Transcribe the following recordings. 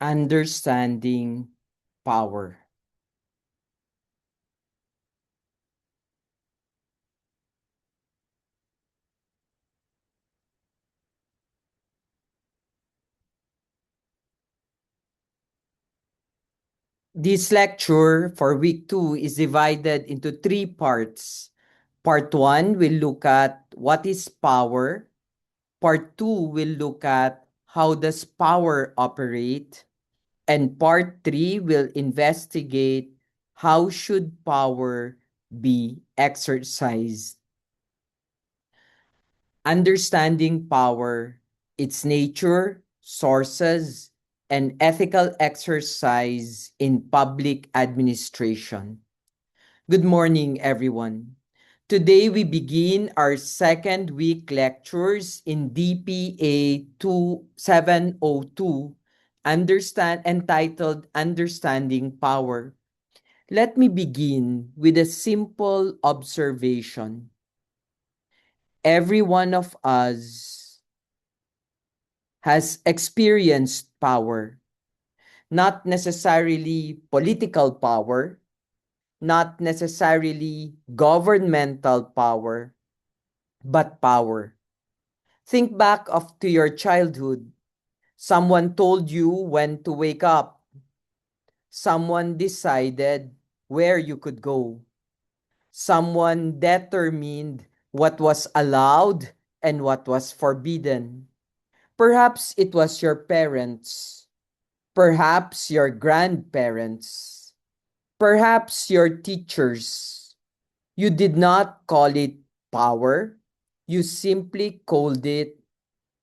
Understanding power. This lecture for week 2 is divided into 3 parts. Part 1 will look at what is power. Part 2 will look at how does power operate. And part 3 will investigate how should power be exercised. Understanding power, its nature, sources, and ethical exercise in public administration. Good morning, everyone. Today we begin our second week lectures in DPA 2702, entitled Understanding Power. Let me begin with a simple observation. Every one of us has experienced power, not necessarily political power, not necessarily governmental power, but power. Think back to your childhood. Someone told you when to wake up. Someone decided where you could go. Someone determined what was allowed and what was forbidden. Perhaps it was your parents. Perhaps your grandparents. Perhaps your teachers. You did not call it power. You simply called it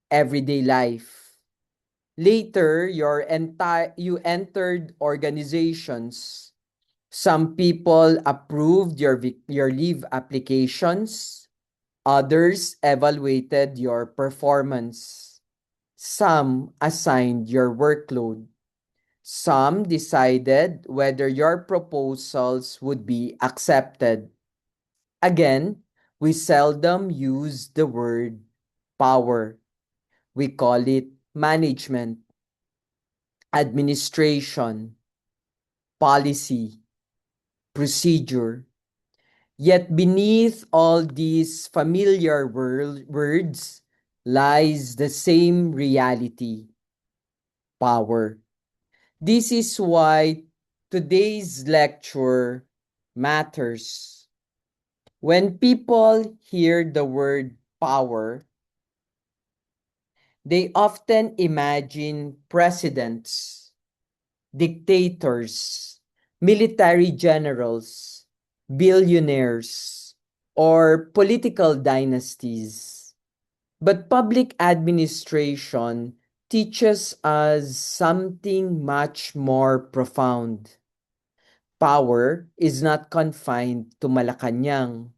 everyday life. Later, you entered organizations. Some people approved your leave applications. Others evaluated your performance. Some assigned your workload. Some decided whether your proposals would be accepted. Again, we seldom use the word power. We call it management, administration, policy, procedure. Yet beneath all these familiar words lies the same reality: power. This is why today's lecture matters. When people hear the word power, they often imagine presidents, dictators, military generals, billionaires, or political dynasties. But public administration teaches us something much more profound. Power is not confined to Malacanang.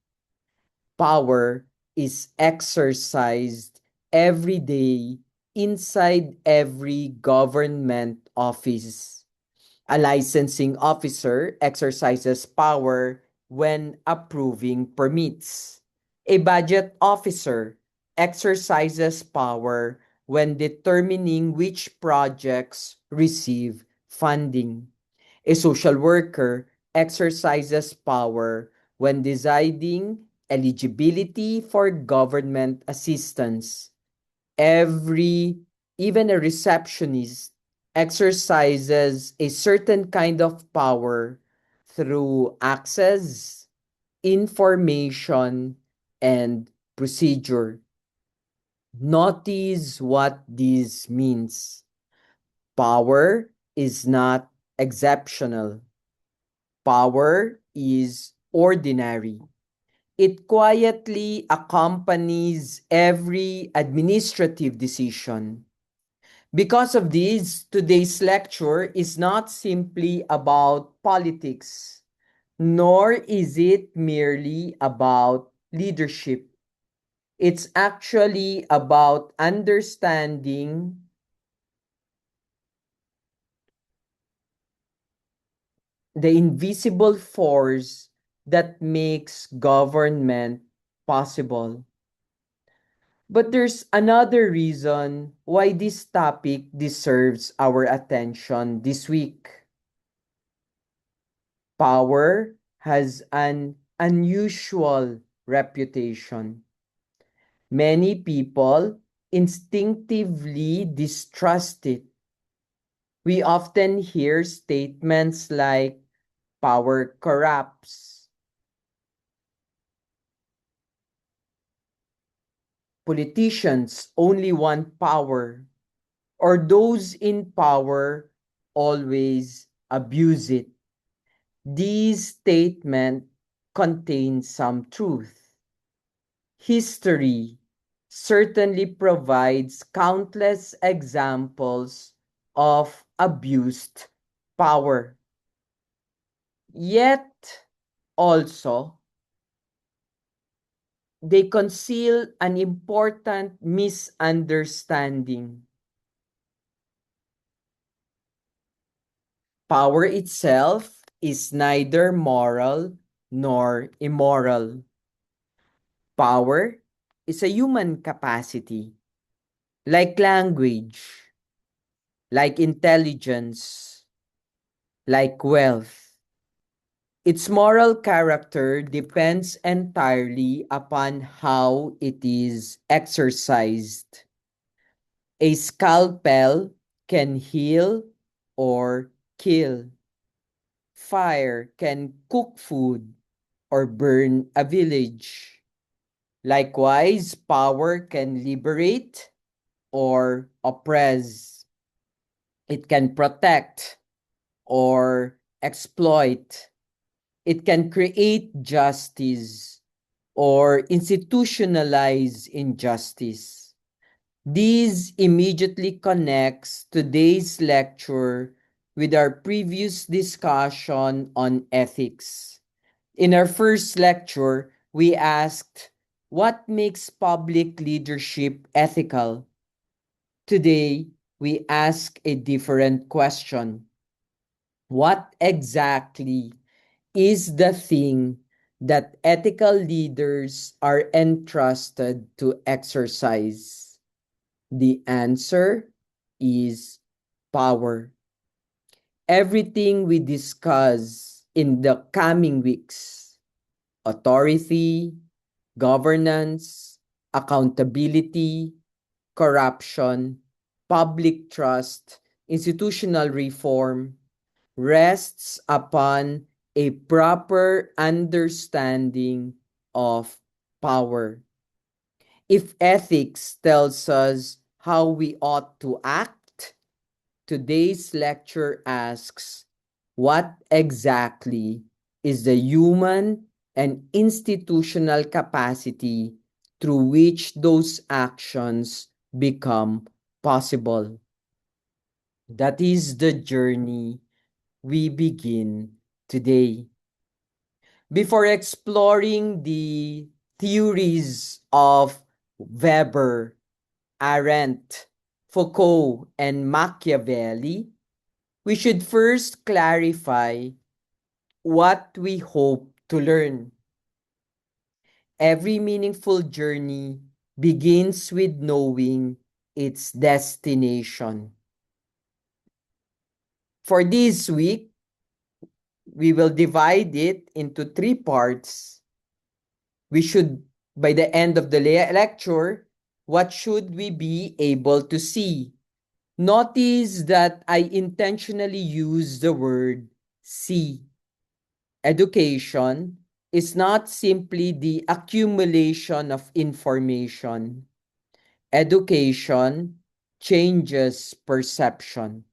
Power is exercised every day inside every government office. A licensing officer exercises power when approving permits. A budget officer exercises power when determining which projects receive funding. A social worker exercises power when deciding eligibility for government assistance. Every, Even a receptionist exercises a certain kind of power through access, information, and procedure. Notice what this means. Power is not exceptional. Power is ordinary. It quietly accompanies every administrative decision. Because of this, today's lecture is not simply about politics, nor is it merely about leadership. It's actually about understanding the invisible force that makes government possible. But there's another reason why this topic deserves our attention this week. Power has an unusual reputation. Many people instinctively distrust it. We often hear statements like power corrupts, politicians only want power, or those in power always abuse it. These statements contain some truth. History certainly provides countless examples of abused power. Yet, also, they conceal an important misunderstanding. Power itself is neither moral nor immoral. Power is a human capacity, like language, like intelligence, like wealth. Its moral character depends entirely upon how it is exercised. A scalpel can heal or kill. Fire can cook food or burn a village. Likewise, power can liberate or oppress. It can protect or exploit. It can create justice or institutionalize injustice. This immediately connects today's lecture with our previous discussion on ethics. In our first lecture, we asked, what makes public leadership ethical? Today, we ask a different question. What exactly is the thing that ethical leaders are entrusted to exercise? The answer is power. Everything we discuss in the coming weeks, authority, governance, accountability, corruption, public trust, institutional reform, rests upon a proper understanding of power. If ethics tells us how we ought to act, today's lecture asks, what exactly is the human and institutional capacity through which those actions become possible? That is the journey we begin today. Before exploring the theories of Weber, Arendt, Foucault, and Machiavelli, we should first clarify what we hope to learn. Every meaningful journey begins with knowing its destination. For this week, we will divide it into three parts. We should, by the end of the lecture, what should we be able to see? Notice that I intentionally use the word see. Education is not simply the accumulation of information. Education changes perception.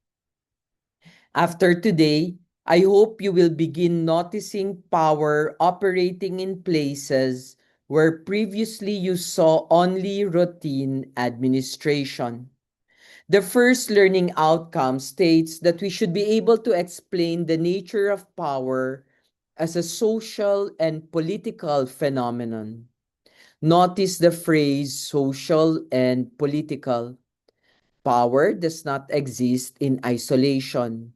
After today, I hope you will begin noticing power operating in places where previously you saw only routine administration. The first learning outcome states that we should be able to explain the nature of power as a social and political phenomenon. Notice the phrase social and political. Power does not exist in isolation.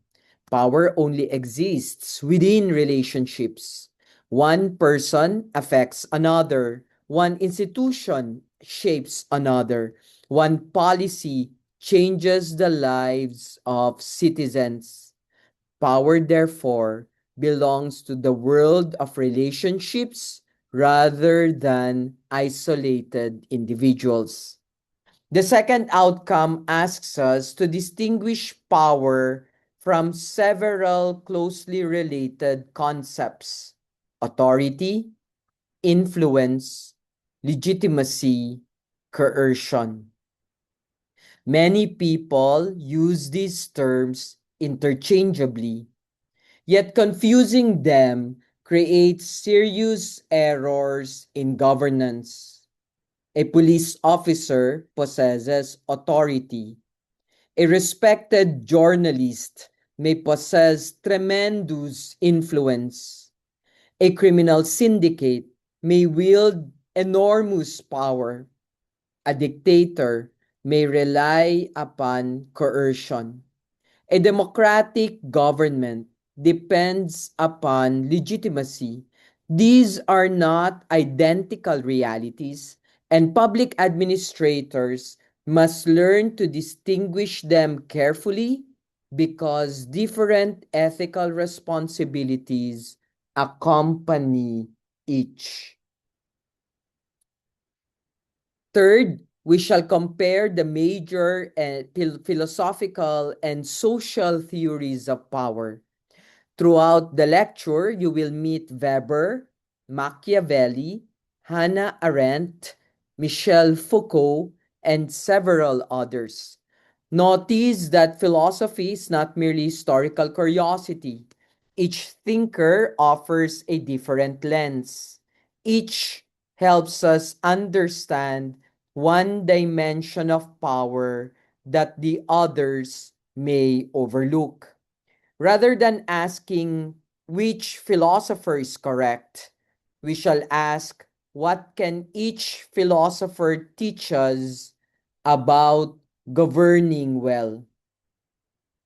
Power only exists within relationships. One person affects another. One institution shapes another. One policy changes the lives of citizens. Power, therefore, belongs to the world of relationships rather than isolated individuals. The second outcome asks us to distinguish power from several closely related concepts: authority, influence, legitimacy, coercion. Many people use these terms interchangeably, yet confusing them creates serious errors in governance. A police officer possesses authority. A respected journalist may possess tremendous influence. A criminal syndicate may wield enormous power. A dictator may rely upon coercion. A democratic government depends upon legitimacy. These are not identical realities, and public administrators must learn to distinguish them carefully because different ethical responsibilities accompany each. Third, we shall compare the major philosophical and social theories of power. Throughout the lecture, you will meet Weber, Machiavelli, Hannah Arendt, Michel Foucault, and several others. Notice that philosophy is not merely historical curiosity. Each thinker offers a different lens. Each helps us understand one dimension of power that the others may overlook. Rather than asking which philosopher is correct, we shall ask what can each philosopher teach us about governing well.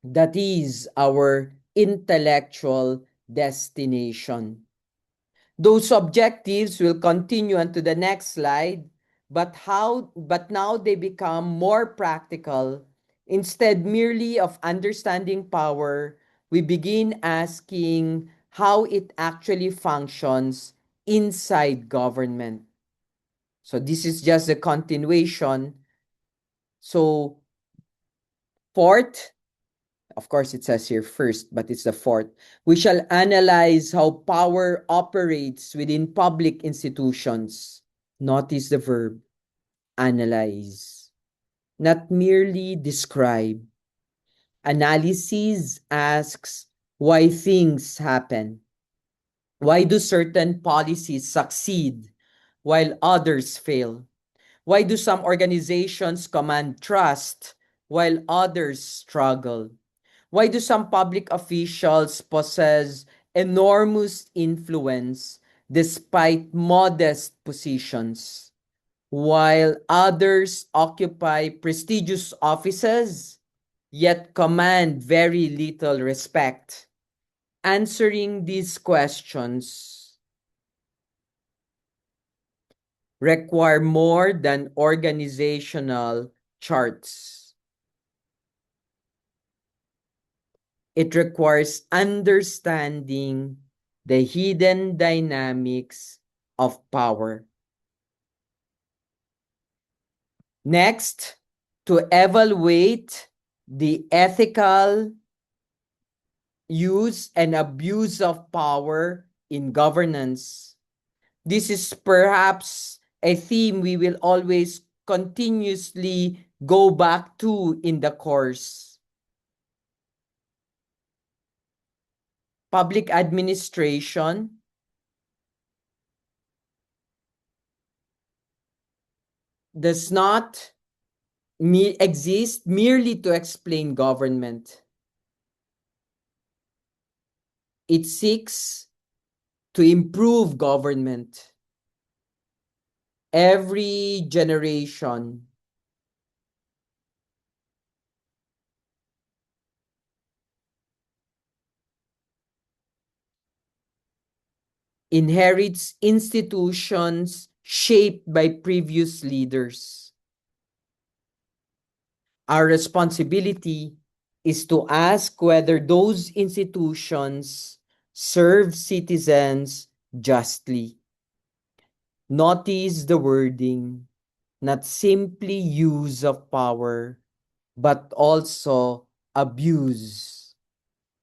That is our intellectual destination. Those objectives will continue onto the next slide, but now they become more practical. Instead merely of understanding power, we begin asking how it actually functions inside government. So this is just a continuation. So fourth, of course, it says here first, but it's the fourth. We shall analyze how power operates within public institutions. Notice the verb, analyze, not merely describe. Analysis asks why things happen. Why do certain policies succeed while others fail? Why do some organizations command trust while others struggle? Why do some public officials possess enormous influence despite modest positions, while others occupy prestigious offices yet command very little respect? Answering these questions require more than organizational charts. It requires understanding the hidden dynamics of power. Next, to evaluate the ethical use and abuse of power in governance. This is perhaps a theme we will always continuously go back to in the course. Public administration does not exist merely to explain government. It seeks to improve government. Every generation inherits institutions shaped by previous leaders. Our responsibility is to ask whether those institutions serve citizens justly. Notice the wording, not simply use of power, but also abuse.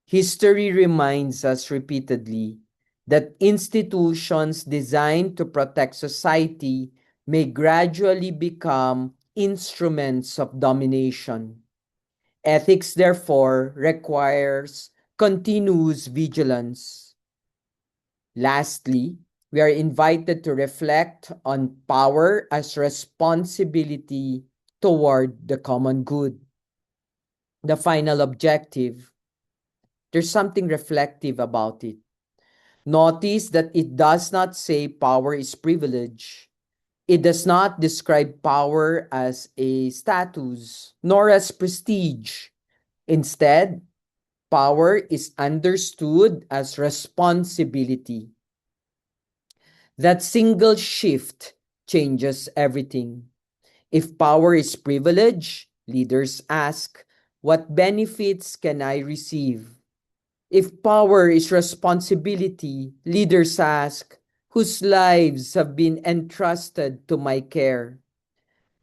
History reminds us repeatedly that institutions designed to protect society may gradually become instruments of domination. Ethics, therefore, requires continuous vigilance. Lastly, we are invited to reflect on power as responsibility toward the common good. The final objective, there's something reflective about it. Notice that it does not say power is privilege. It does not describe power as a status, nor as prestige. Instead, power is understood as responsibility. That single shift changes everything. If power is privilege, leaders ask, what benefits can I receive? If power is responsibility, leaders ask, whose lives have been entrusted to my care?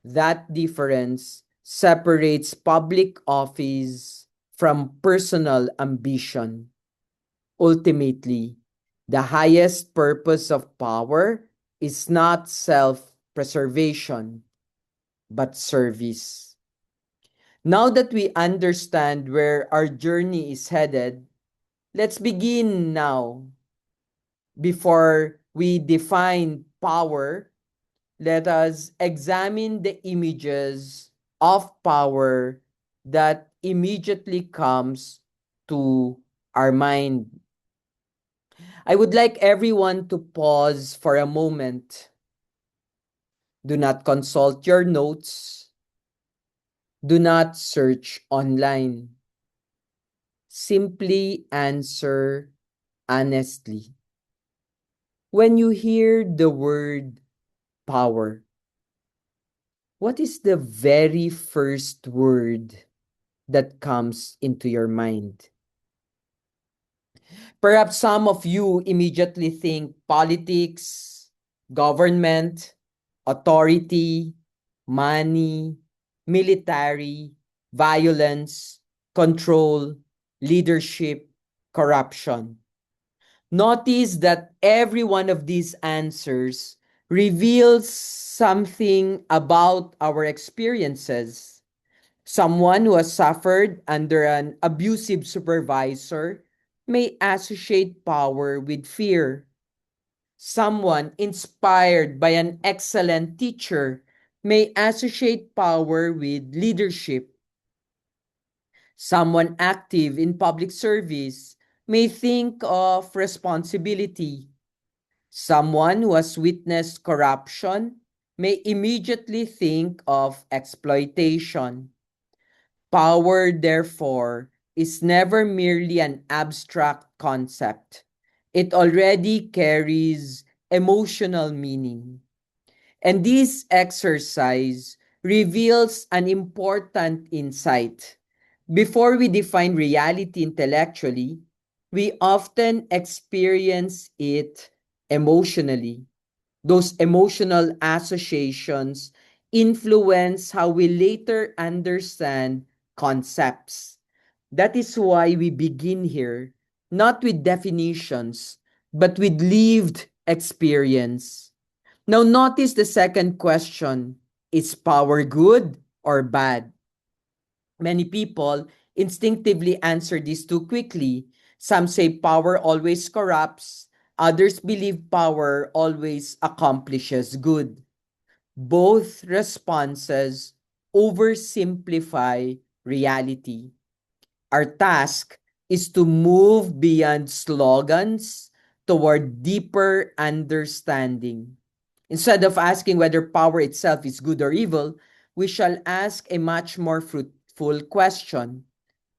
That difference separates public office from personal ambition. Ultimately, the highest purpose of power is not self-preservation, but service. Now that we understand where our journey is headed, let's begin now. Before we define power, let us examine the images of power that immediately comes to our mind. I would like everyone to pause for a moment. Do not consult your notes. Do not search online. Simply answer honestly. When you hear the word power, what is the very first word that comes into your mind? Perhaps some of you immediately think politics, government, authority, money, military, violence, control, leadership, corruption. Notice that every one of these answers reveals something about our experiences. Someone who has suffered under an abusive supervisor may associate power with fear. Someone inspired by an excellent teacher may associate power with leadership. Someone active in public service may think of responsibility. Someone who has witnessed corruption may immediately think of exploitation. Power, therefore, is never merely an abstract concept. It already carries emotional meaning. And this exercise reveals an important insight. Before we define reality intellectually, we often experience it emotionally. Those emotional associations influence how we later understand concepts. That is why we begin here, not with definitions, but with lived experience. Now, notice the second question. Is power good or bad? Many people instinctively answer this too quickly. Some say power always corrupts. Others believe power always accomplishes good. Both responses oversimplify reality. Our task is to move beyond slogans toward deeper understanding. Instead of asking whether power itself is good or evil, we shall ask a much more fruitful question.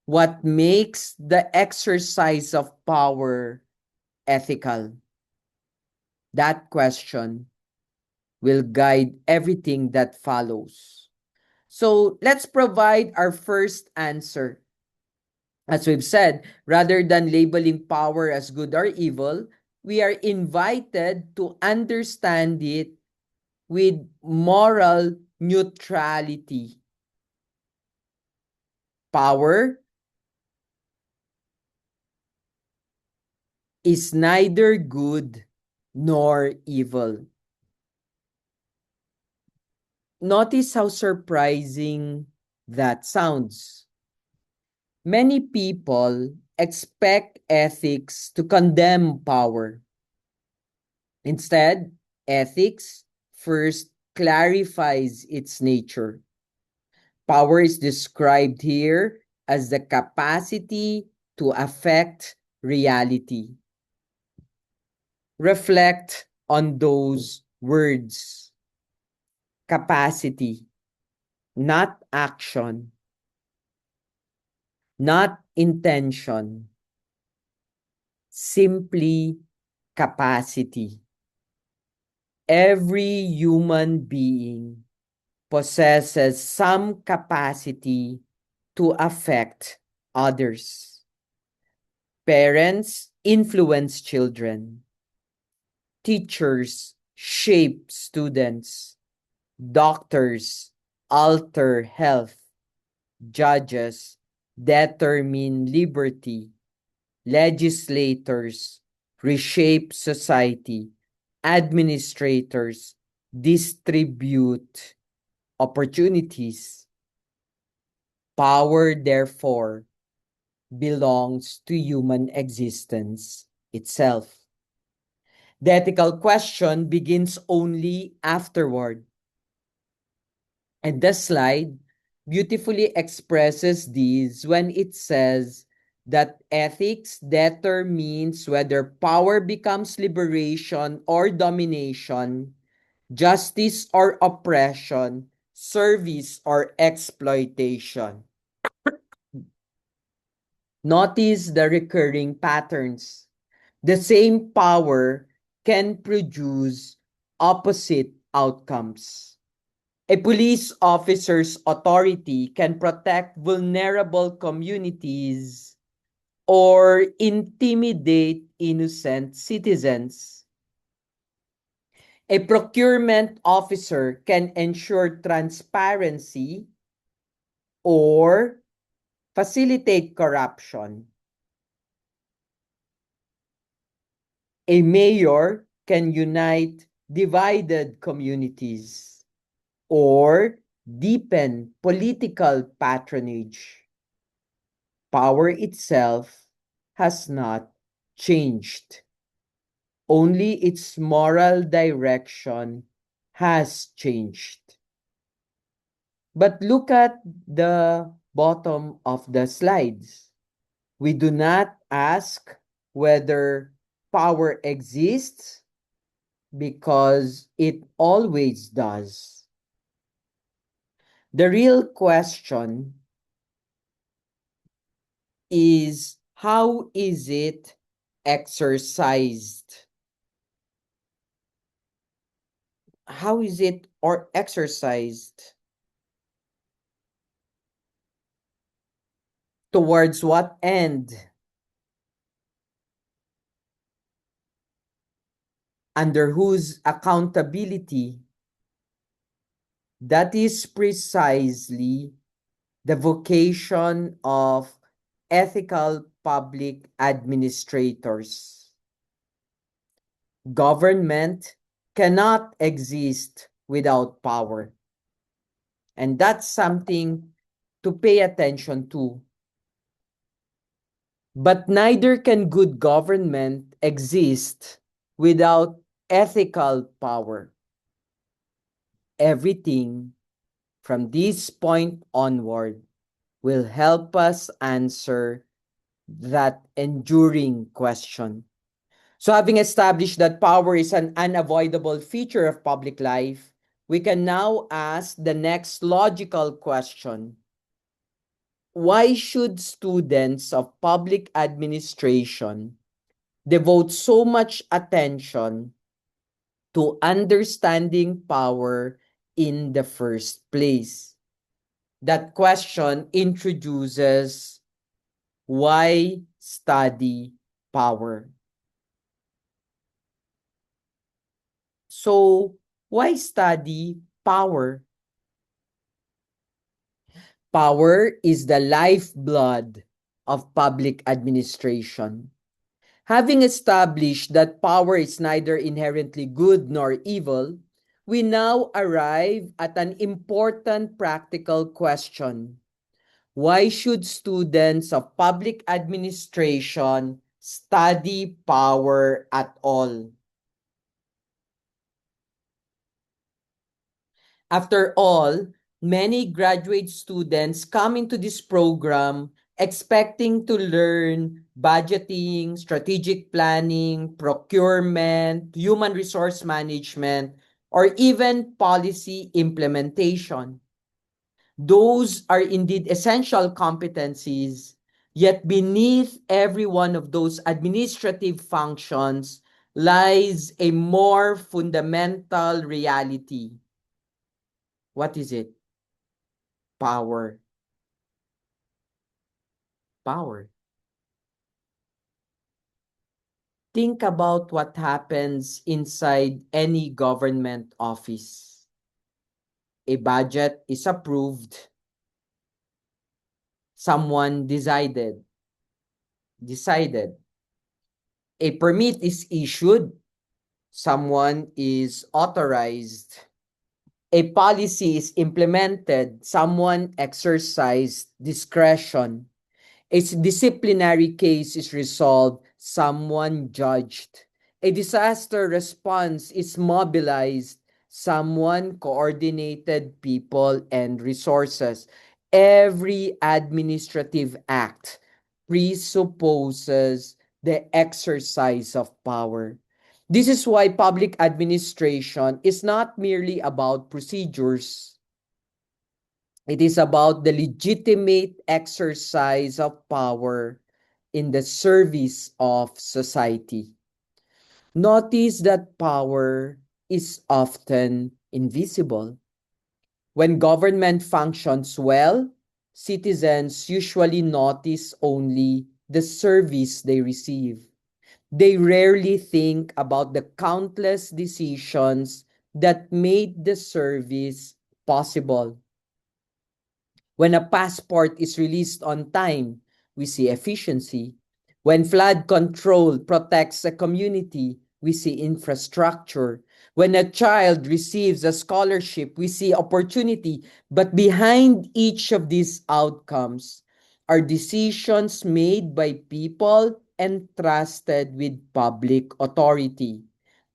What makes the exercise of power ethical? That question will guide everything that follows. So let's provide our first answer. As we've said, rather than labeling power as good or evil, we are invited to understand it with moral neutrality. Power is neither good nor evil. Notice how surprising that sounds. Many people expect ethics to condemn power. Instead, ethics first clarifies its nature. Power is described here as the capacity to affect reality. Reflect on those words. Capacity, not action, not intention, simply capacity. Every human being possesses some capacity to affect others. Parents influence children. Teachers shape students. Doctors alter health. Judges determine liberty. Legislators reshape society. Administrators distribute opportunities. Power, therefore, belongs to human existence itself. The ethical question begins only afterward. And the slide beautifully expresses this when it says that ethics determines whether power becomes liberation or domination, justice or oppression, service or exploitation. Notice the recurring patterns. The same power can produce opposite outcomes. A police officer's authority can protect vulnerable communities or intimidate innocent citizens. A procurement officer can ensure transparency or facilitate corruption. A mayor can unite divided communities or deepen political patronage. Power itself has not changed. Only its moral direction has changed. But look at the bottom of the slides. We do not ask whether power exists because it always does. The real question is, how is it exercised? How is it or exercised? Towards what end? Under whose accountability? That is precisely the vocation of ethical public administrators. Government cannot exist without power. And that's something to pay attention to. But neither can good government exist without ethical power. Everything from this point onward will help us answer that enduring question. So, having established that power is an unavoidable feature of public life, we can now ask the next logical question. Why should students of public administration devote so much attention to understanding power in the first place? That question introduces why study power. So, why study power? Power is the lifeblood of public administration. Having established that power is neither inherently good nor evil, we now arrive at an important practical question. Why should students of public administration study power at all? After all, many graduate students come into this program expecting to learn budgeting, strategic planning, procurement, human resource management, or even policy implementation. Those are indeed essential competencies, yet beneath every one of those administrative functions lies a more fundamental reality. What is it? Power. Power. Think about what happens inside any government office. A budget is approved. Someone decided. A permit is issued. Someone is authorized. A policy is implemented. Someone exercised discretion. A disciplinary case is resolved, someone judged. A disaster response is mobilized, someone coordinated people and resources. Every administrative act presupposes the exercise of power. This is why public administration is not merely about procedures. It is about the legitimate exercise of power in the service of society. Notice that power is often invisible. When government functions well, citizens usually notice only the service they receive. They rarely think about the countless decisions that made the service possible. When a passport is released on time, we see efficiency. When flood control protects a community, we see infrastructure. When a child receives a scholarship, we see opportunity. But behind each of these outcomes are decisions made by people entrusted with public authority.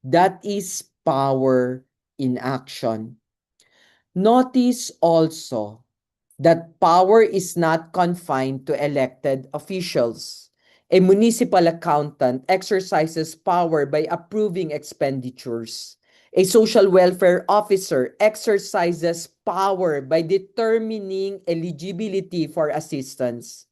That is power in action. Notice also that power is not confined to elected officials. A municipal accountant exercises power by approving expenditures. A social welfare officer exercises power by determining eligibility for assistance.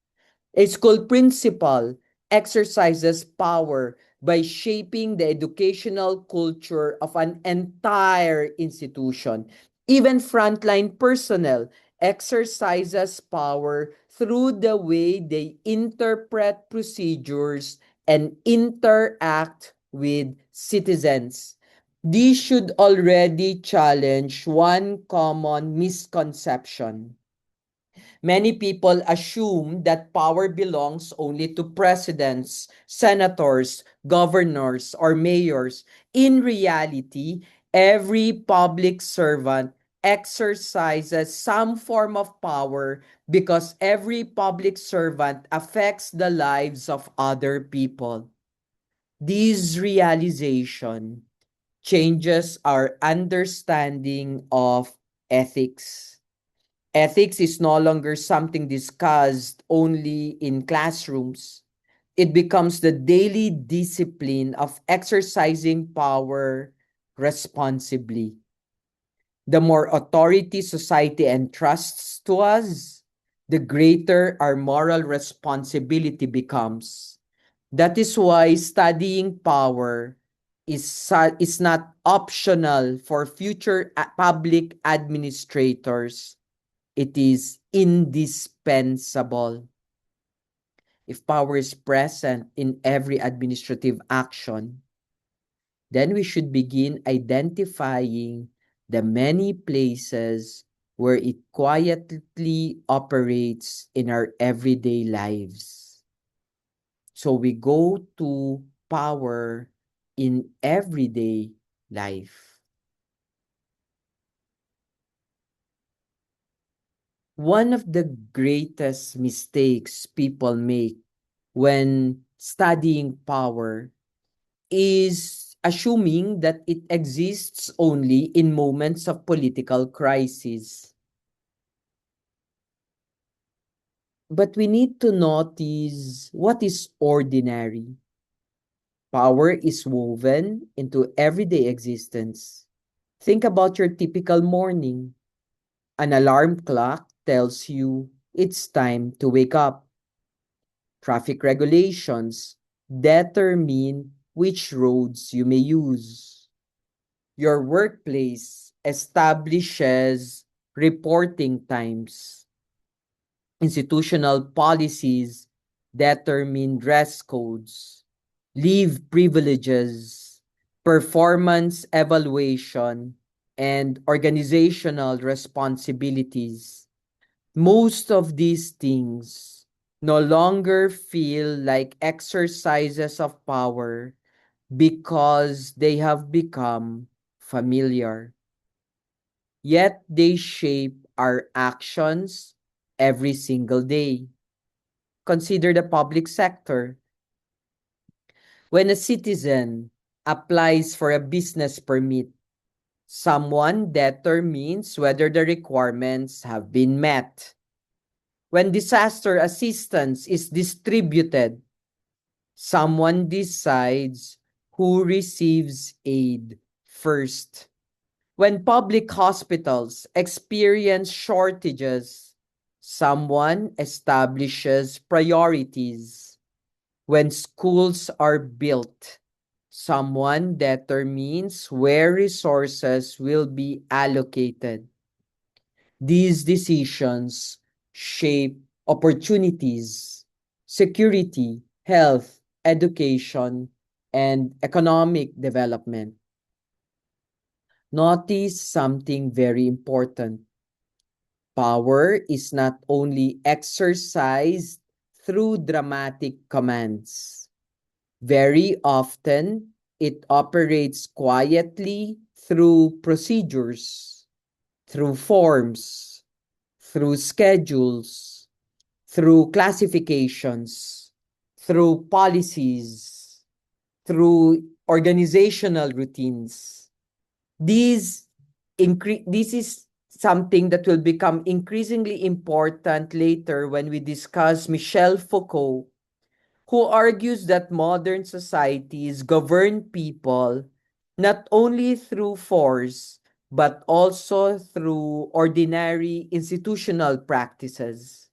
A school principal exercises power by shaping the educational culture of an entire institution. Even frontline personnel exercises power through the way they interpret procedures and interact with citizens. This should already challenge one common misconception. Many people assume that power belongs only to presidents, senators, governors, or mayors. In reality, every public servant exercises some form of power because every public servant affects the lives of other people. This realization changes our understanding of ethics. Ethics is no longer something discussed only in classrooms. It becomes the daily discipline of exercising power responsibly. The more authority society entrusts to us, the greater our moral responsibility becomes. That is why studying power is not optional for future public administrators. It is indispensable. If power is present in every administrative action, then we should begin identifying the many places where it quietly operates in our everyday lives. So we go to power in everyday life. One of the greatest mistakes people make when studying power is assuming that it exists only in moments of political crisis. But we need to notice what is ordinary. Power is woven into everyday existence. Think about your typical morning. An alarm clock tells you it's time to wake up. Traffic regulations determine which roads you may use. Your workplace establishes reporting times. Institutional policies determine dress codes, leave privileges, performance evaluation, and organizational responsibilities. Most of these things no longer feel like exercises of power because they have become familiar. Yet they shape our actions every single day. Consider the public sector. When a citizen applies for a business permit, someone determines whether the requirements have been met. When disaster assistance is distributed, someone decides who receives aid first. When public hospitals experience shortages, someone establishes priorities. When schools are built, someone determines where resources will be allocated. These decisions shape opportunities, security, health, education, and economic development. Notice something very important. Power is not only exercised through dramatic commands. Very often, it operates quietly through procedures, through forms, through schedules, through classifications, through policies, through organizational routines. This is something that will become increasingly important later when we discuss Michel Foucault, who argues that modern societies govern people not only through force, but also through ordinary institutional practices.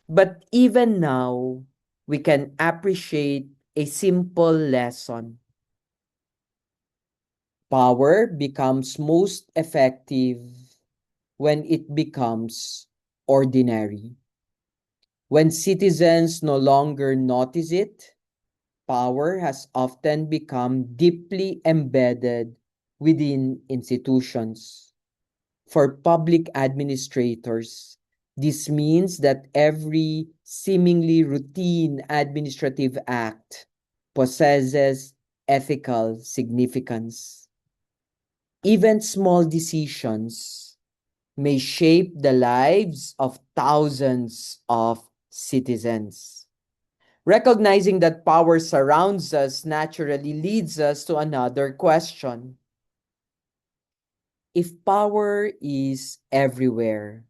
But even now, we can appreciate a simple lesson. Power becomes most effective when it becomes ordinary. When citizens no longer notice it, power has often become deeply embedded within institutions. For public administrators, this means that every seemingly routine administrative act possesses ethical significance. Even small decisions may shape the lives of thousands of citizens. Recognizing that power surrounds us naturally leads us to another question. If power is everywhere,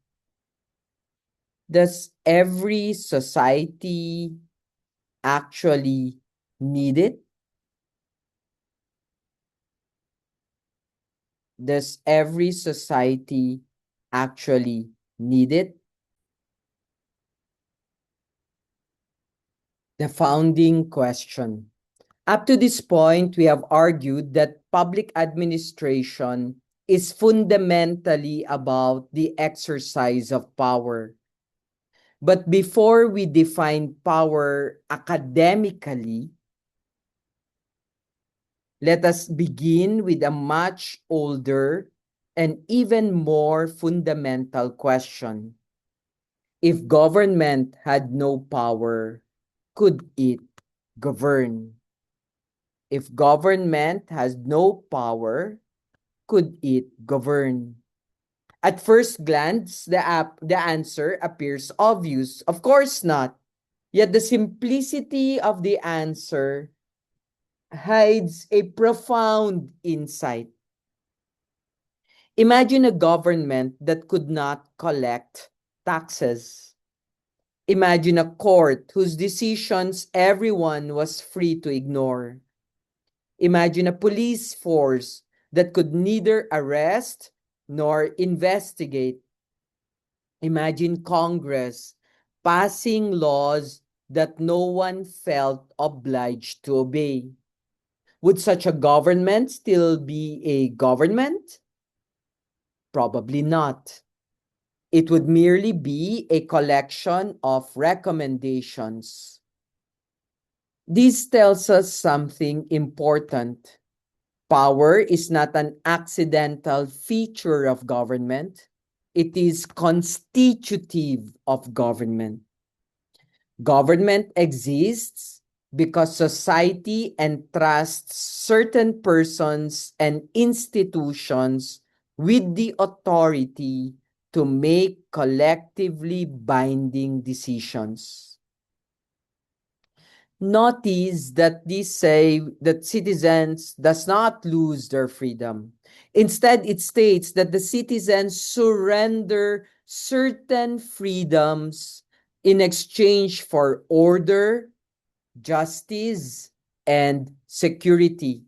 does every society actually need it? Does every society actually need it? The founding question. Up to this point, we have argued that public administration is fundamentally about the exercise of power. But before we define power academically, let us begin with a much older and even more fundamental question. If government had no power, could it govern? If government has no power, could it govern? At first glance, the answer appears obvious. Of course not. Yet the simplicity of the answer hides a profound insight. Imagine a government that could not collect taxes. Imagine a court whose decisions everyone was free to ignore. Imagine a police force that could neither arrest nor investigate. Imagine Congress passing laws that no one felt obliged to obey. Would such a government still be a government? Probably not. It would merely be a collection of recommendations. This tells us something important. Power is not an accidental feature of government. It is constitutive of government. Government exists because society entrusts certain persons and institutions with the authority to make collectively binding decisions. Notice that these say that citizens does not lose their freedom. Instead, it states that the citizens surrender certain freedoms in exchange for order, justice, and security.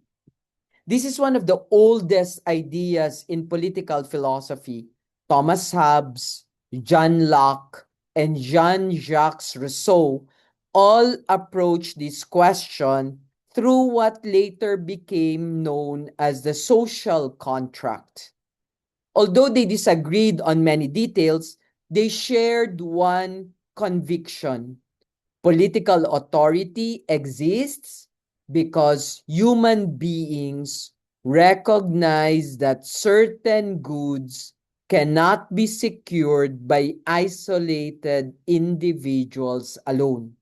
This is one of the oldest ideas in political philosophy. Thomas Hobbes, John Locke, and Jean-Jacques Rousseau all approached this question through what later became known as the social contract. Although they disagreed on many details, they shared one conviction. Political authority exists because human beings recognize that certain goods cannot be secured by isolated individuals alone.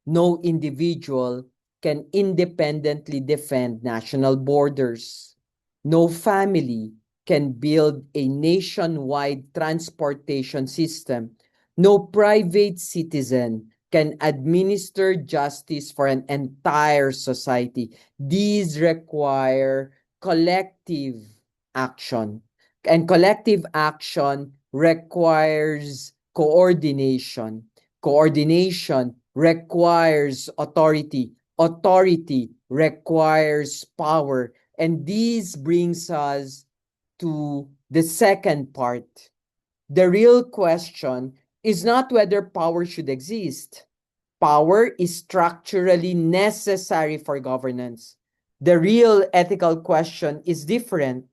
No individual can independently defend national borders. No family can build a nationwide transportation system. No private citizen can administer justice for an entire society. These require collective action. And collective action requires coordination. Coordination requires authority. Authority requires power. And this brings us to the second part. The real question is not whether power should exist. Power is structurally necessary for governance. The real ethical question is different.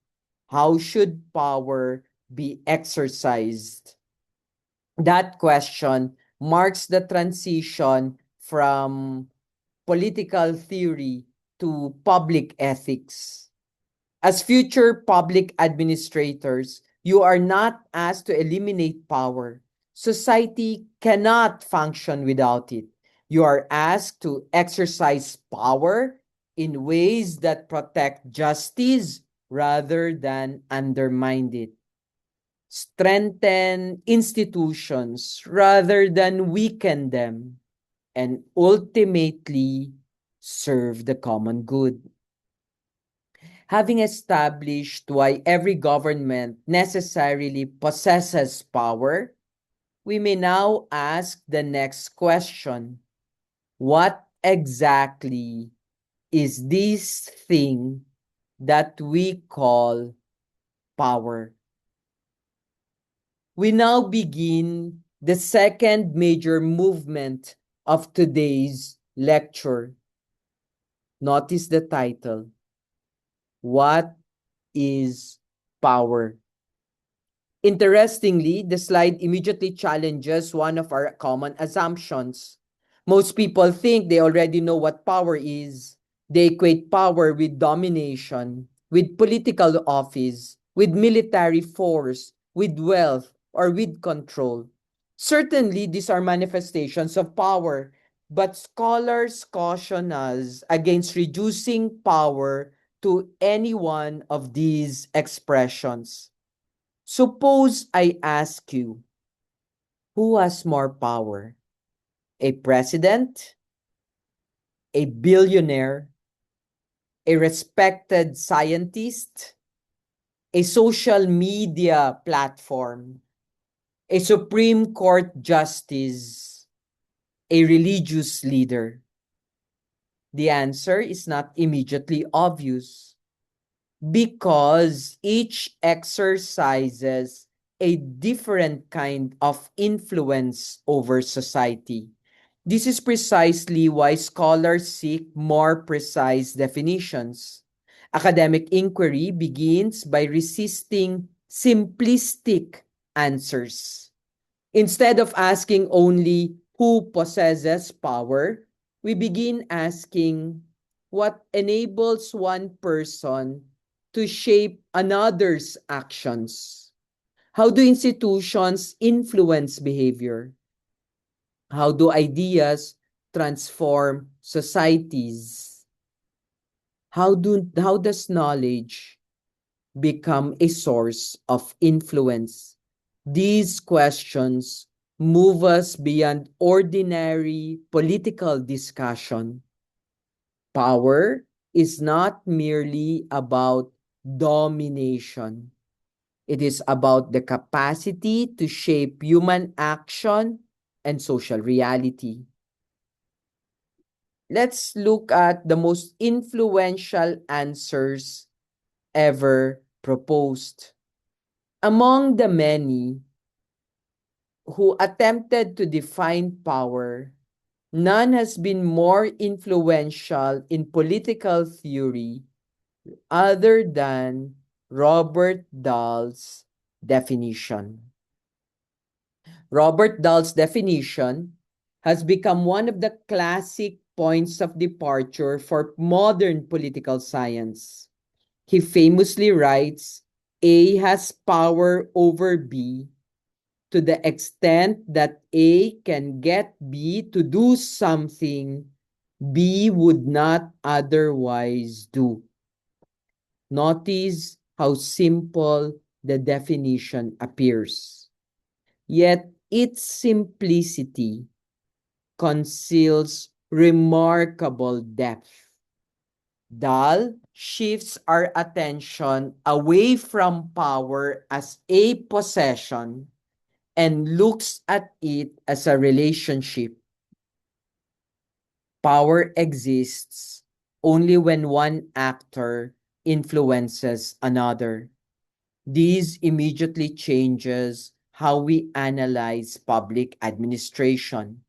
How should power be exercised? That question marks the transition from political theory to public ethics. As future public administrators, you are not asked to eliminate power. Society cannot function without it. You are asked to exercise power in ways that protect justice rather than undermine it. Strengthen institutions rather than weaken them, and ultimately serve the common good. Having established why every government necessarily possesses power, we may now ask the next question. What exactly is this thing that we call power? We now begin the second major movement of today's lecture. Notice the title. What is power? Interestingly, the slide immediately challenges one of our common assumptions. Most people think they already know what power is. They equate power with domination, with political office, with military force, with wealth, or with control. Certainly, these are manifestations of power, but scholars caution us against reducing power to any one of these expressions. Suppose I ask you, who has more power? A president, a billionaire, a respected scientist, a social media platform, a Supreme Court justice, a religious leader? The answer is not immediately obvious, because each exercises a different kind of influence over society. This is precisely why scholars seek more precise definitions. Academic inquiry begins by resisting simplistic answers. Instead of asking only who possesses power, we begin asking what enables one person to shape another's actions. How do institutions influence behavior? How do ideas transform societies? How does knowledge become a source of influence? These questions move us beyond ordinary political discussion. Power is not merely about domination. It is about the capacity to shape human action and social reality. Let's look at the most influential answers ever proposed. Among the many who attempted to define power, none has been more influential in political theory other than Robert Dahl's definition. Robert Dahl's definition has become one of the classic points of departure for modern political science. He famously writes, A has power over B to the extent that A can get B to do something B would not otherwise do. Notice how simple the definition appears. Yet its simplicity conceals remarkable depth. Dahl shifts our attention away from power as a possession and looks at it as a relationship. Power exists only when one actor influences another. This immediately changes how we analyze public administration.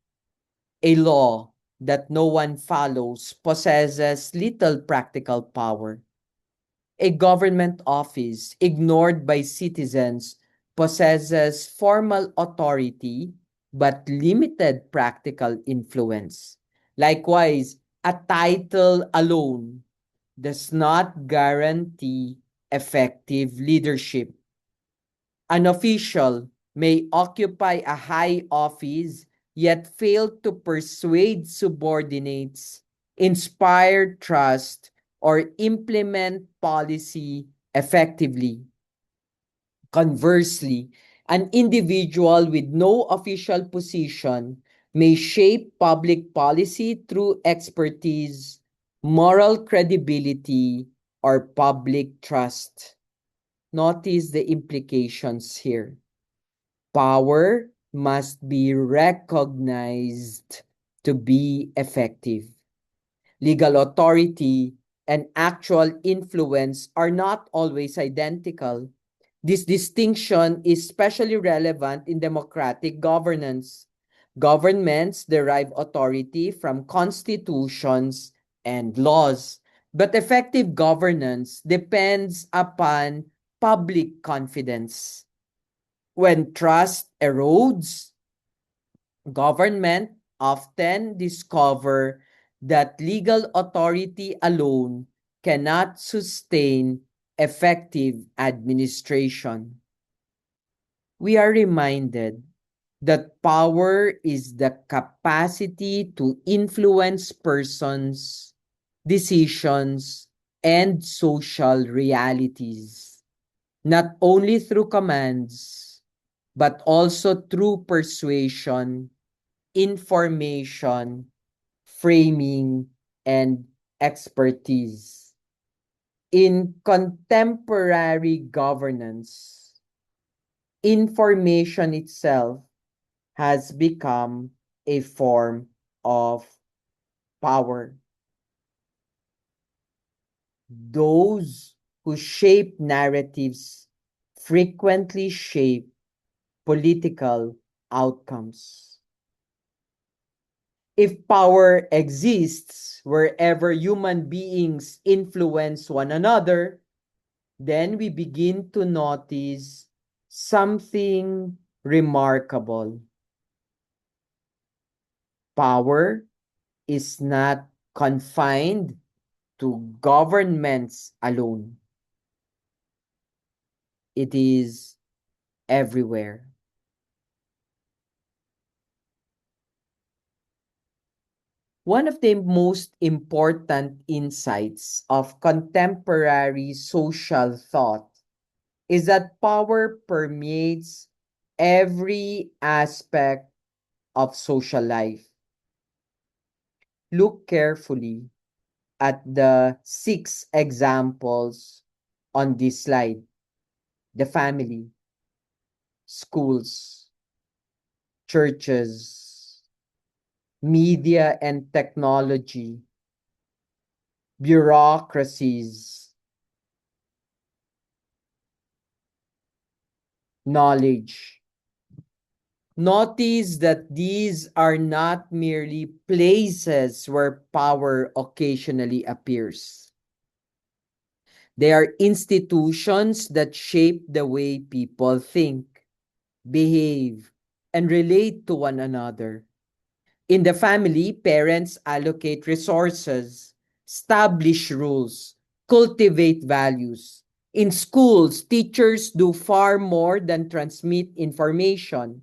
A law that no one follows possesses little practical power. A government office ignored by citizens possesses formal authority but limited practical influence. Likewise, a title alone does not guarantee effective leadership. An official may occupy a high office yet fail to persuade subordinates, inspire trust, or implement policy effectively. Conversely, an individual with no official position may shape public policy through expertise, moral credibility, or public trust. Notice the implications here. Power must be recognized to be effective. Legal authority and actual influence are not always identical. This distinction is especially relevant in democratic governance. Governments derive authority from constitutions and laws, but effective governance depends upon public confidence. When trust erodes, government often discover that legal authority alone cannot sustain effective administration. We are reminded that power is the capacity to influence persons, decisions, and social realities, not only through commands, but also through persuasion, information, framing, and expertise. In contemporary governance, information itself has become a form of power. Those who shape narratives frequently shape political outcomes. If power exists wherever human beings influence one another, then we begin to notice something remarkable. Power is not confined to governments alone. It is everywhere. One of the most important insights of contemporary social thought is that power permeates every aspect of social life. Look carefully at the 6 examples on this slide: the family, schools, churches, media and technology, bureaucracies, knowledge. Notice that these are not merely places where power occasionally appears. They are institutions that shape the way people think, behave, and relate to one another. In the family, parents allocate resources, establish rules, cultivate values. In schools, teachers do far more than transmit information.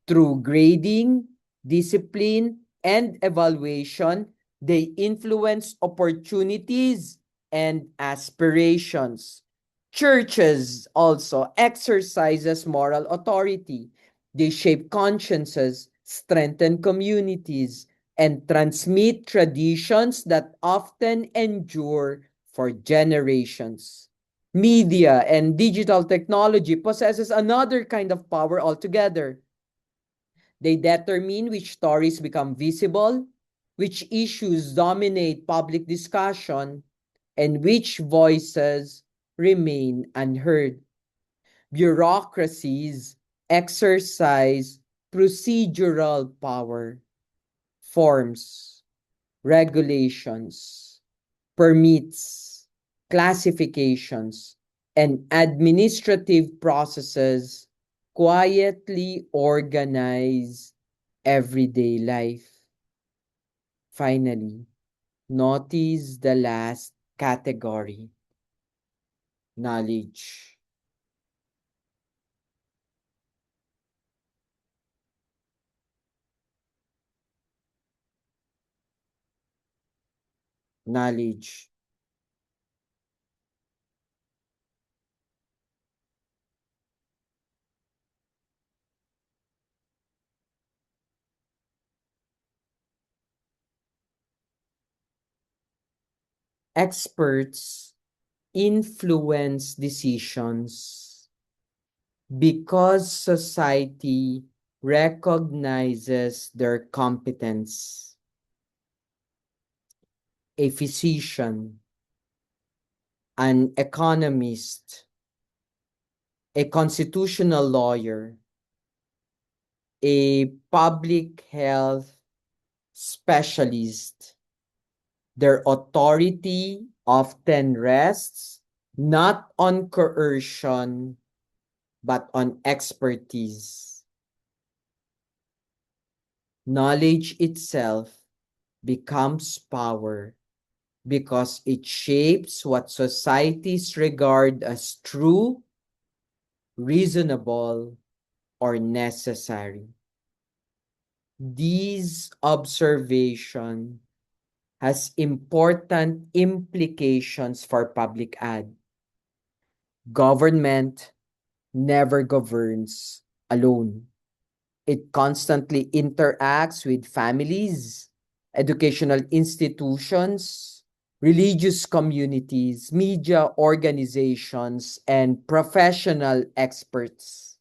Through grading, discipline, and evaluation, they influence opportunities and aspirations. Churches also exercises moral authority. They shape consciences, strengthen communities, and transmit traditions that often endure for generations. Media and digital technology possesses another kind of power altogether. They determine which stories become visible, which issues dominate public discussion, and which voices remain unheard. Bureaucracies exercise procedural power, forms, regulations, permits, classifications, and administrative processes quietly organize everyday life. Finally, notice the last category: knowledge. Knowledge. Experts influence decisions because society recognizes their competence. A physician, an economist, a constitutional lawyer, a public health specialist, Their authority often rests not on coercion, but on expertise. Knowledge itself becomes power because it shapes what societies regard as true, reasonable, or necessary. These observation has important implications for public ad. Government never governs alone. It constantly interacts with families, educational institutions, religious communities, media organizations, and professional experts.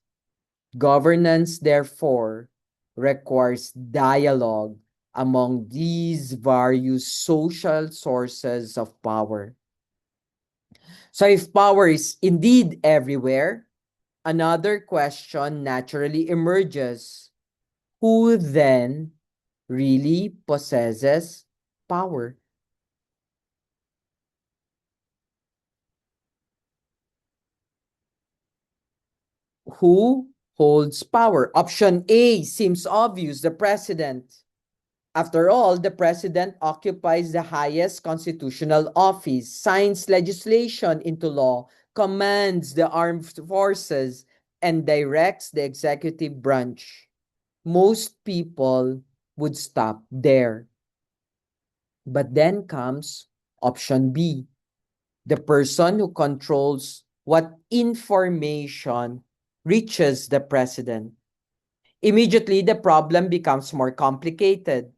Governance, therefore, requires dialogue among these various social sources of power. So, if power is indeed everywhere, another question naturally emerges: who then really possesses power? Who holds power? Option A seems obvious: the president. After all, the president occupies the highest constitutional office, signs legislation into law, commands the armed forces, and directs the executive branch. Most people would stop there. But then comes option B: the person who controls what information reaches the president. Immediately, the problem becomes more complicated.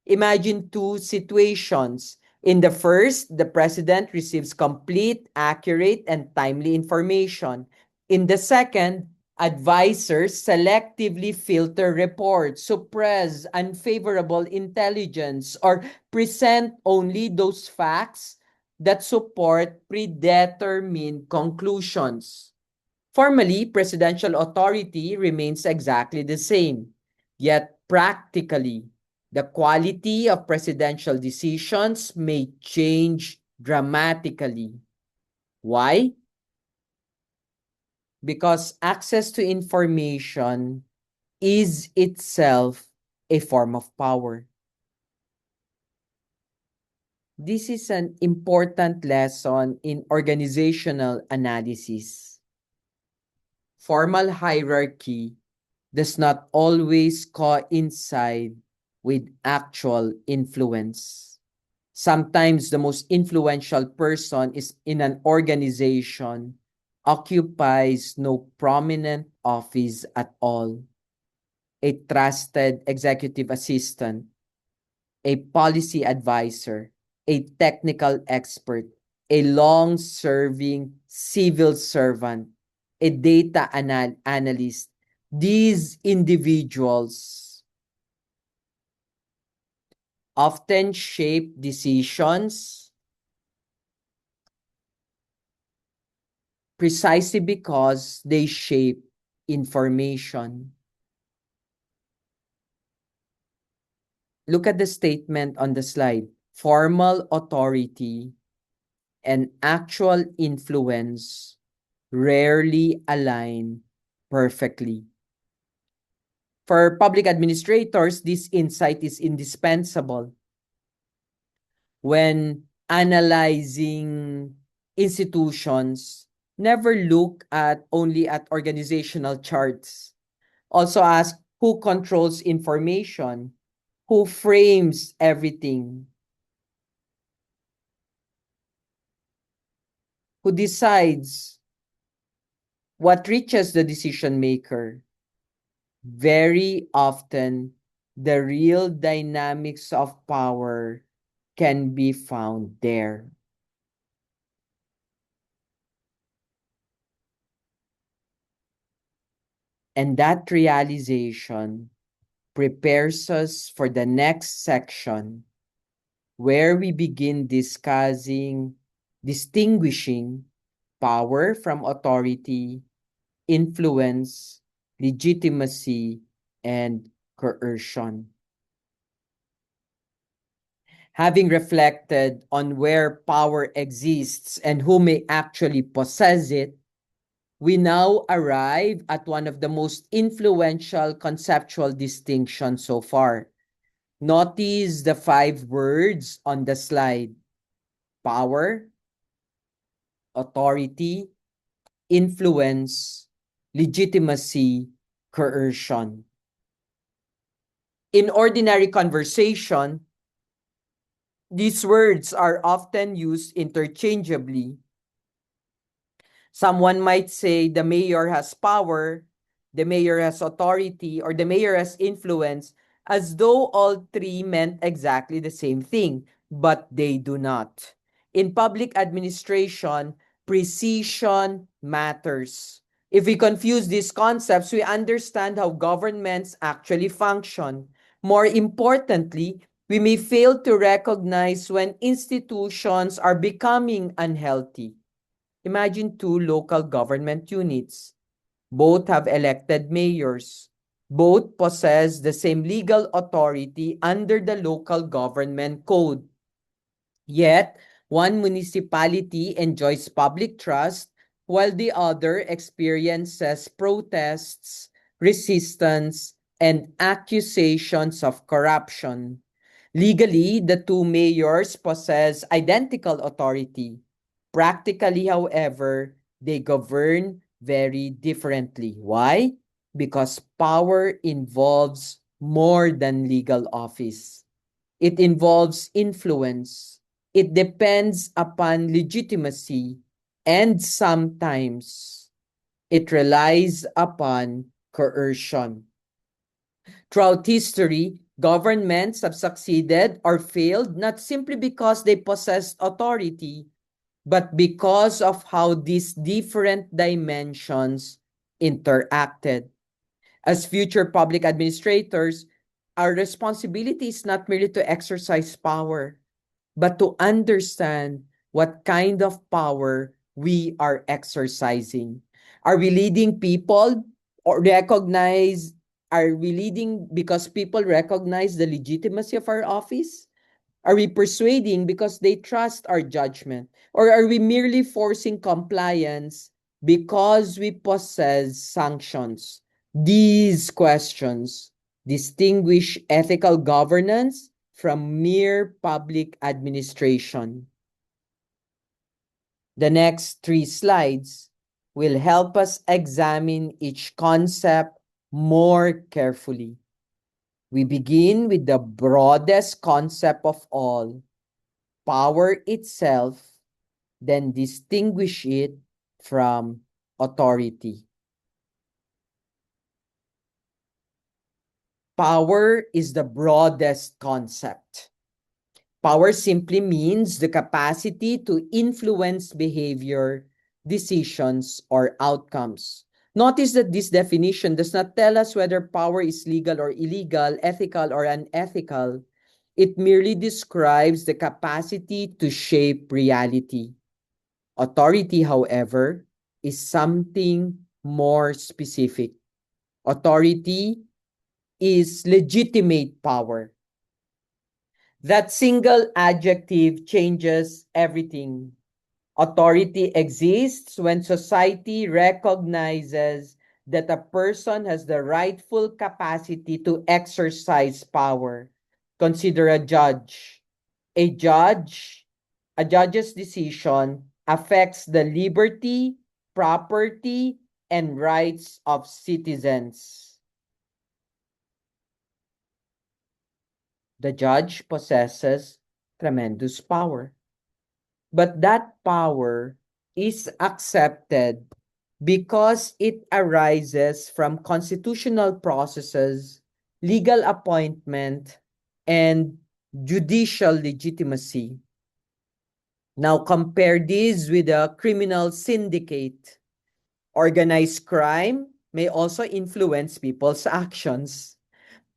Imagine two situations. In the first, the president receives complete, accurate, and timely information. In the second, advisors selectively filter reports, suppress unfavorable intelligence, or present only those facts that support predetermined conclusions. Formally, presidential authority remains exactly the same, yet practically, the quality of presidential decisions may change dramatically. Why? Because access to information is itself a form of power. This is an important lesson in organizational analysis. Formal hierarchy does not always coincide with actual influence. Sometimes the most influential person is in an organization occupies no prominent office at all. A trusted executive assistant, a policy advisor, a technical expert, a long-serving civil servant, a data analyst. These individuals often shape decisions precisely because they shape information. Look at the statement on the slide. Formal authority and actual influence rarely align perfectly. For public administrators, this insight is indispensable. When analyzing institutions, never look at only at organizational charts. Also ask who controls information, who frames everything, who decides what reaches the decision maker. Very often, the real dynamics of power can be found there. And that realization prepares us for the next section, where we begin distinguishing power from authority, influence, legitimacy, and coercion. Having reflected on where power exists and who may actually possess it, we now arrive at one of the most influential conceptual distinctions so far. Notice the 5 words on the slide: power, authority, influence, legitimacy, coercion. In ordinary conversation, these words are often used interchangeably. Someone might say the mayor has power, the mayor has authority, or the mayor has influence, as though all three meant exactly the same thing, but they do not. In public administration, precision matters. If we confuse these concepts, we understand how governments actually function. More importantly, we may fail to recognize when institutions are becoming unhealthy. Imagine two local government units. Both have elected mayors. Both possess the same legal authority under the local government code. Yet, one municipality enjoys public trust while the other experiences protests, resistance, and accusations of corruption. Legally, the two mayors possess identical authority. Practically, however, they govern very differently. Why? Because power involves more than legal office. It involves influence. It depends upon legitimacy, and sometimes it relies upon coercion. Throughout history, governments have succeeded or failed not simply because they possessed authority, but because of how these different dimensions interacted. As future public administrators, our responsibility is not merely to exercise power, but to understand what kind of power we are exercising. Are we leading people or recognize? Are we leading because people recognize the legitimacy of our office? Are we persuading because they trust our judgment? Or are we merely forcing compliance because we possess sanctions? These questions distinguish ethical governance from mere public administration. The next 3 slides will help us examine each concept more carefully. We begin with the broadest concept of all, power itself, then distinguish it from authority. Power is the broadest concept. Power simply means the capacity to influence behavior, decisions, or outcomes. Notice that this definition does not tell us whether power is legal or illegal, ethical or unethical. It merely describes the capacity to shape reality. Authority, however, is something more specific. Authority is legitimate power. That single adjective changes everything. Authority exists when society recognizes that a person has the rightful capacity to exercise power. Consider a judge. A judge, a judge's decision affects the liberty, property, and rights of citizens. The judge possesses tremendous power. But that power is accepted because it arises from constitutional processes, legal appointment, and judicial legitimacy. Now compare this with a criminal syndicate. Organized crime may also influence people's actions.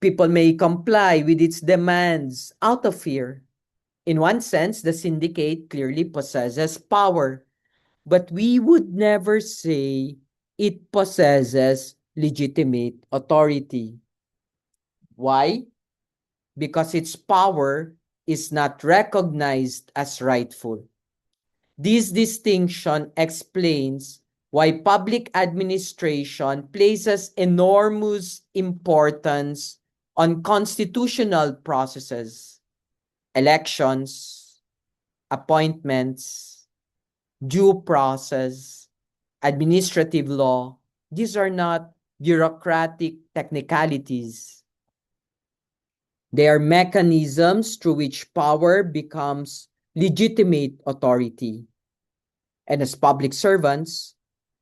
People may comply with its demands out of fear. In one sense, the syndicate clearly possesses power, but we would never say it possesses legitimate authority. Why? Because its power is not recognized as rightful. This distinction explains why public administration places enormous importance on constitutional processes, elections, appointments, due process, administrative law. These are not bureaucratic technicalities. They are mechanisms through which power becomes legitimate authority. And as public servants,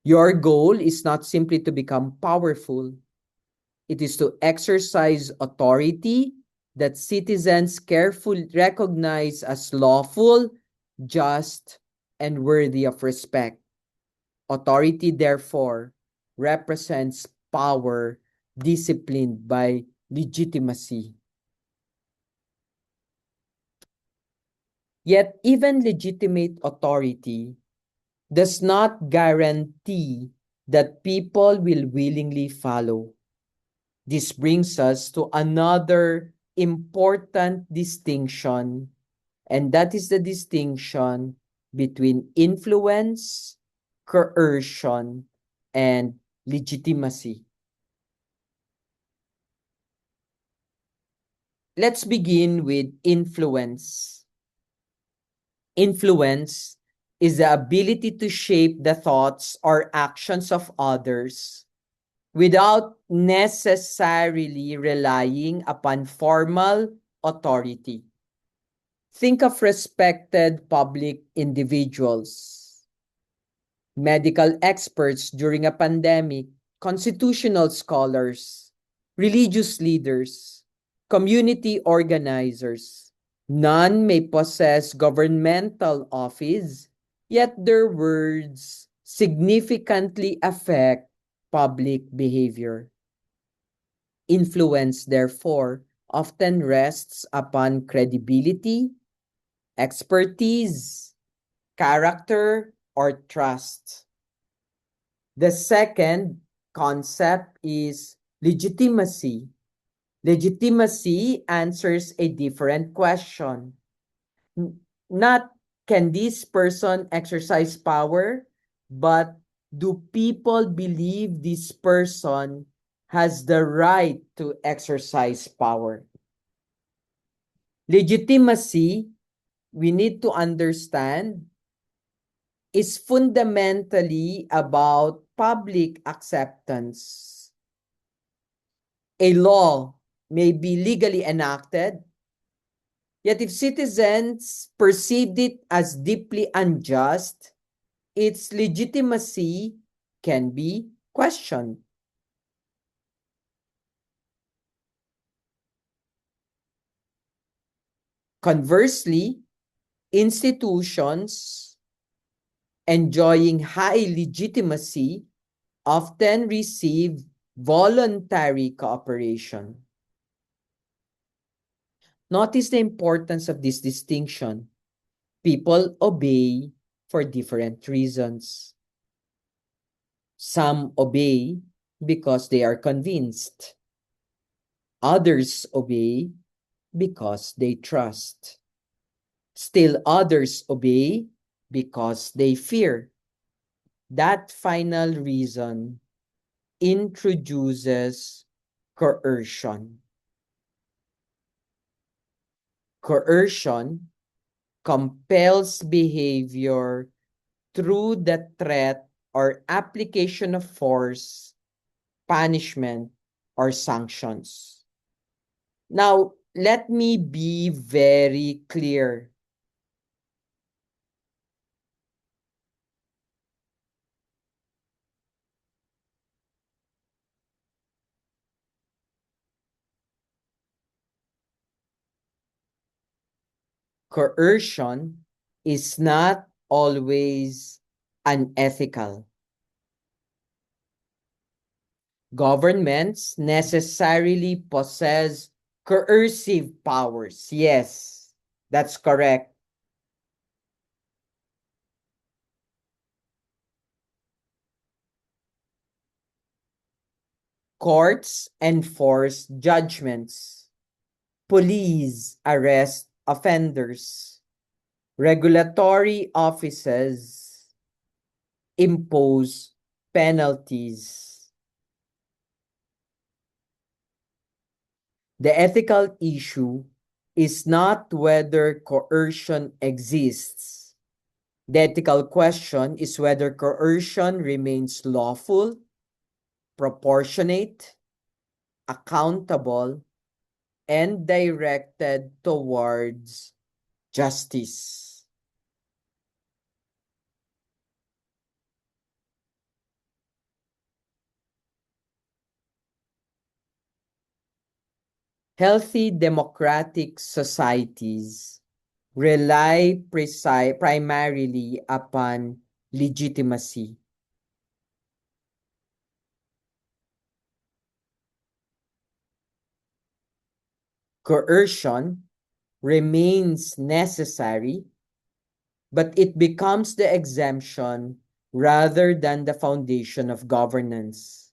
your goal is not simply to become powerful. It is to exercise authority that citizens carefully recognize as lawful, just, and worthy of respect. Authority, therefore, represents power disciplined by legitimacy. Yet, even legitimate authority does not guarantee that people will willingly follow. This brings us to another important distinction, and that is the distinction between influence, coercion, and legitimacy. Let's begin with influence. Influence is the ability to shape the thoughts or actions of others without necessarily relying upon formal authority. Think of respected public individuals, medical experts during a pandemic, constitutional scholars, religious leaders, community organizers. None may possess governmental office, yet their words significantly affect public behavior. Influence, therefore, often rests upon credibility, expertise, character, or trust. The second concept is legitimacy. Legitimacy answers a different question. Not can this person exercise power, but do people believe this person has the right to exercise power? Legitimacy, we need to understand, is fundamentally about public acceptance. A law may be legally enacted, yet if citizens perceived it as deeply unjust, its legitimacy can be questioned. Conversely, institutions enjoying high legitimacy often receive voluntary cooperation. Notice the importance of this distinction. People obey for different reasons. Some obey because they are convinced. Others obey because they trust. Still others obey because they fear. That final reason introduces coercion. Coercion compels behavior through the threat or application of force, punishment, or sanctions. Now, let me be very clear. Coercion is not always unethical. Governments necessarily possess coercive powers. Yes, that's correct. Courts enforce judgments. Police arrest offenders. Regulatory offices impose penalties. The ethical issue is not whether coercion exists. The ethical question is whether coercion remains lawful, proportionate, accountable, and directed towards justice. Healthy democratic societies rely primarily upon legitimacy. Coercion remains necessary, but it becomes the exemption rather than the foundation of governance.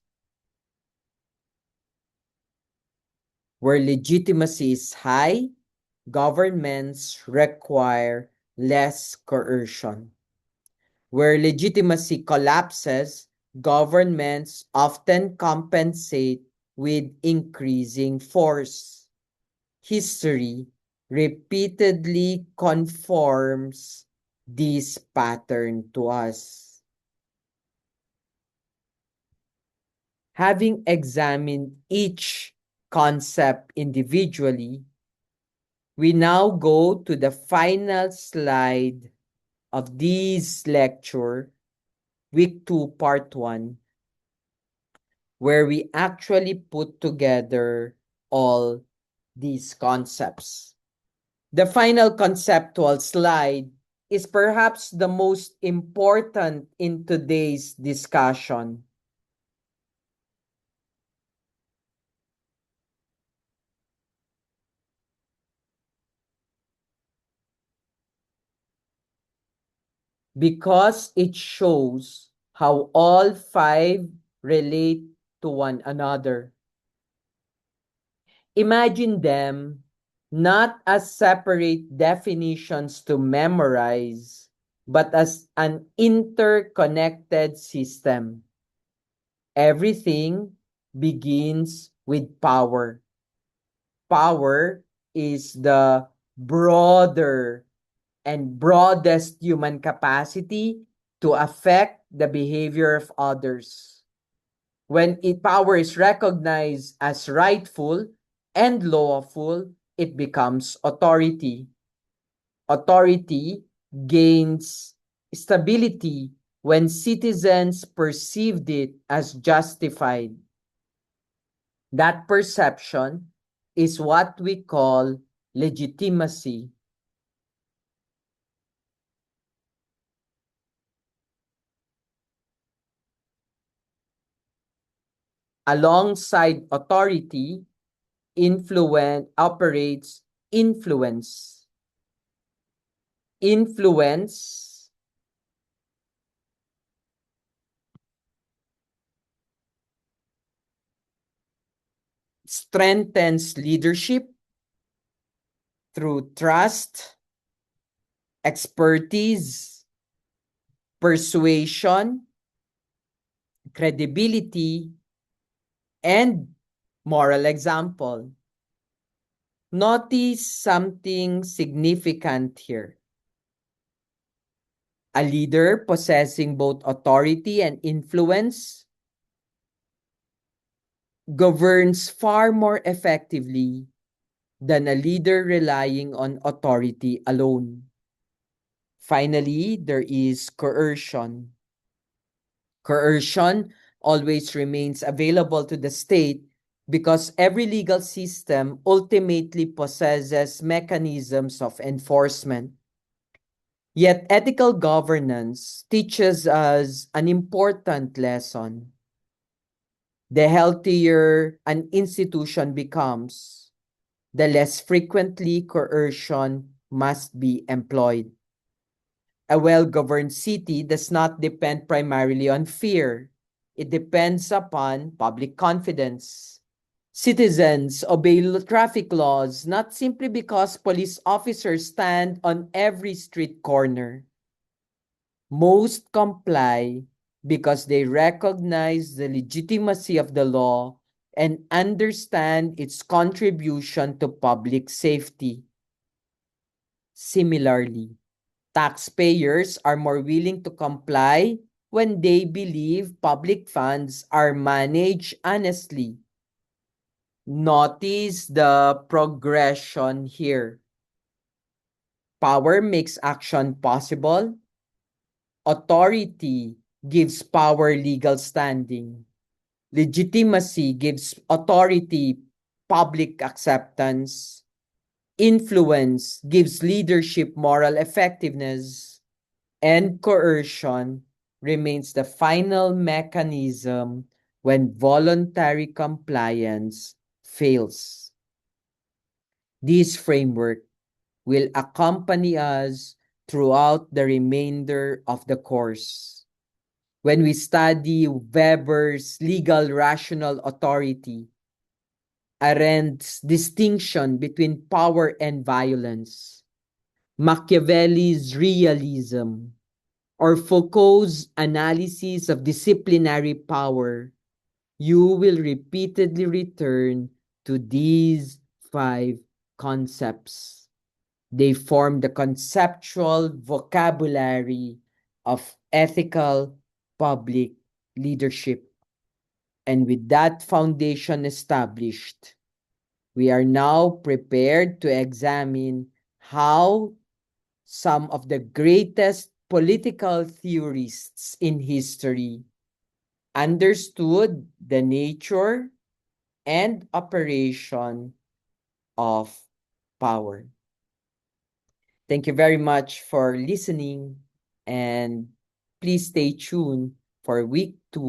Where legitimacy is high, governments require less coercion. Where legitimacy collapses, governments often compensate with increasing force. History repeatedly conforms this pattern to us. Having examined each concept individually, we now go to the final slide of this lecture, week 2, part 1, where we actually put together all these concepts. The final conceptual slide is perhaps the most important in today's discussion. Because it shows how all 5 relate to one another. Imagine them not as separate definitions to memorize, but as an interconnected system. Everything begins with power. Power is the broader and broadest human capacity to affect the behavior of others. When power is recognized as rightful and lawful, it becomes authority. Authority gains stability when citizens perceived it as justified. That perception is what we call legitimacy. Alongside authority, operates influence. Influence strengthens leadership through trust, expertise, persuasion, credibility, and moral example. Notice something significant here. A leader possessing both authority and influence governs far more effectively than a leader relying on authority alone. Finally, there is coercion. Coercion always remains available to the state because every legal system ultimately possesses mechanisms of enforcement. Yet ethical governance teaches us an important lesson. The healthier an institution becomes, the less frequently coercion must be employed. A well-governed city does not depend primarily on fear. It depends upon public confidence. Citizens obey traffic laws not simply because police officers stand on every street corner. Most comply because they recognize the legitimacy of the law and understand its contribution to public safety. Similarly, taxpayers are more willing to comply when they believe public funds are managed honestly. Notice the progression here. Power makes action possible. Authority gives power legal standing. Legitimacy gives authority public acceptance. Influence gives leadership moral effectiveness. And coercion remains the final mechanism when voluntary compliance fails. This framework will accompany us throughout the remainder of the course. When we study Weber's legal rational authority, Arendt's distinction between power and violence, Machiavelli's realism, or Foucault's analysis of disciplinary power, you will repeatedly return to these five concepts. They form the conceptual vocabulary of ethical public leadership. And with that foundation established, we are now prepared to examine how some of the greatest political theorists in history understood the nature and operation of power. Thank you very much for listening, and please stay tuned for week 2